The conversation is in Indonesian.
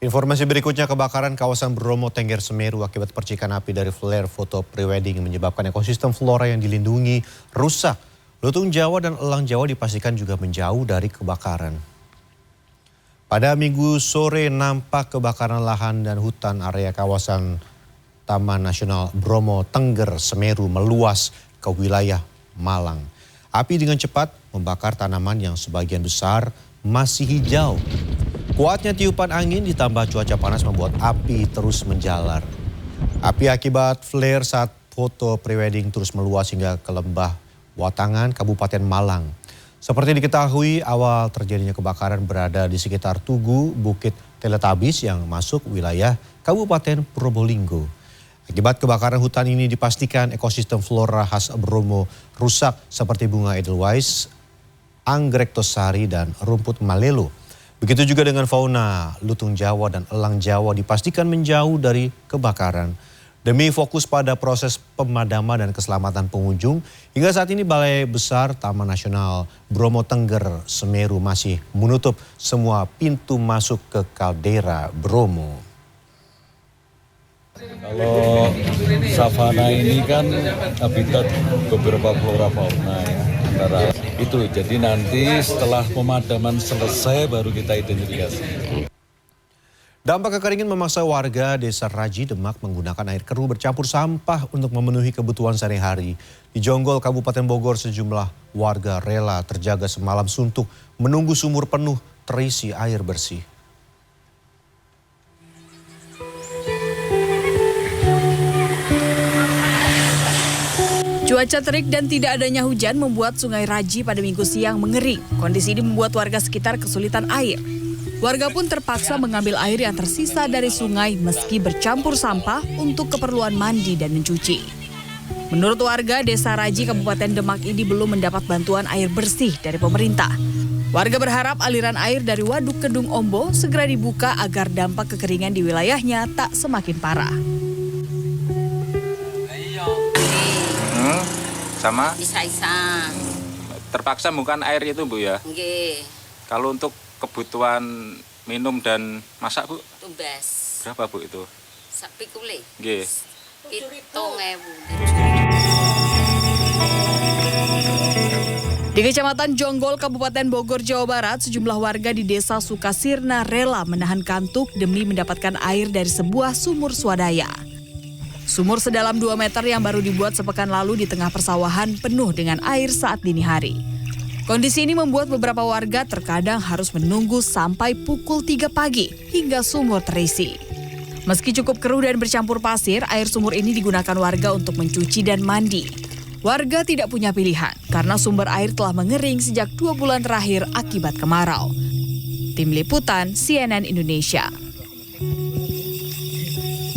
Informasi berikutnya, kebakaran kawasan Bromo Tengger Semeru akibat percikan api dari flare foto prewedding menyebabkan ekosistem flora yang dilindungi rusak. Lutung Jawa dan elang Jawa dipastikan juga menjauh dari kebakaran. Pada Minggu sore nampak kebakaran lahan dan hutan area kawasan Taman Nasional Bromo Tengger Semeru meluas ke wilayah Malang. Api dengan cepat membakar tanaman yang sebagian besar masih hijau. Kuatnya tiupan angin ditambah cuaca panas membuat api terus menjalar. Api akibat flare saat foto prewedding terus meluas hingga ke Lembah Watangan, Kabupaten Malang. Seperti diketahui, awal terjadinya kebakaran berada di sekitar Tugu Bukit Teletabis yang masuk wilayah Kabupaten Probolinggo. Akibat kebakaran hutan ini dipastikan ekosistem flora khas Bromo rusak seperti bunga edelweiss, anggrek tosari dan rumput malelo. Begitu juga dengan fauna, lutung Jawa dan elang Jawa dipastikan menjauh dari kebakaran. Demi fokus pada proses pemadaman dan keselamatan pengunjung, hingga saat ini Balai Besar Taman Nasional Bromo Tengger Semeru masih menutup semua pintu masuk ke kaldera Bromo. Kalau savana ini kan habitat beberapa flora fauna ya. Antara itu, jadi nanti setelah pemadaman selesai baru kita identifikasi. Dampak kekeringan memaksa warga Desa Raji Demak menggunakan air keruh bercampur sampah untuk memenuhi kebutuhan sehari-hari. Di Jonggol, Kabupaten Bogor, sejumlah warga rela terjaga semalam suntuk menunggu sumur penuh terisi air bersih. Cuaca terik dan tidak adanya hujan membuat Sungai Raji pada Minggu siang mengering. Kondisi ini membuat warga sekitar kesulitan air. Warga pun terpaksa mengambil air yang tersisa dari sungai meski bercampur sampah untuk keperluan mandi dan mencuci. Menurut warga Desa Raji Kabupaten Demak ini belum mendapat bantuan air bersih dari pemerintah. Warga berharap aliran air dari Waduk Kedung Ombo segera dibuka agar dampak kekeringan di wilayahnya tak semakin parah. Sama? Isa-isa. Terpaksa bukan air itu, Bu, ya? Nggih. Kalau untuk kebutuhan minum dan masak, Bu? Tumbas. Berapa, Bu, itu? Sak pikule. Nggih. 7.000. Di Kecamatan Jonggol, Kabupaten Bogor, Jawa Barat, sejumlah warga di Desa Sukasirna rela menahan kantuk demi mendapatkan air dari sebuah sumur swadaya. Sumur sedalam 2 meter yang baru dibuat sepekan lalu di tengah persawahan penuh dengan air saat dini hari. Kondisi ini membuat beberapa warga terkadang harus menunggu sampai pukul 3 pagi hingga sumur terisi. Meski cukup keruh dan bercampur pasir, air sumur ini digunakan warga untuk mencuci dan mandi. Warga tidak punya pilihan karena sumber air telah mengering sejak 2 bulan terakhir akibat kemarau. Tim Liputan CNN Indonesia.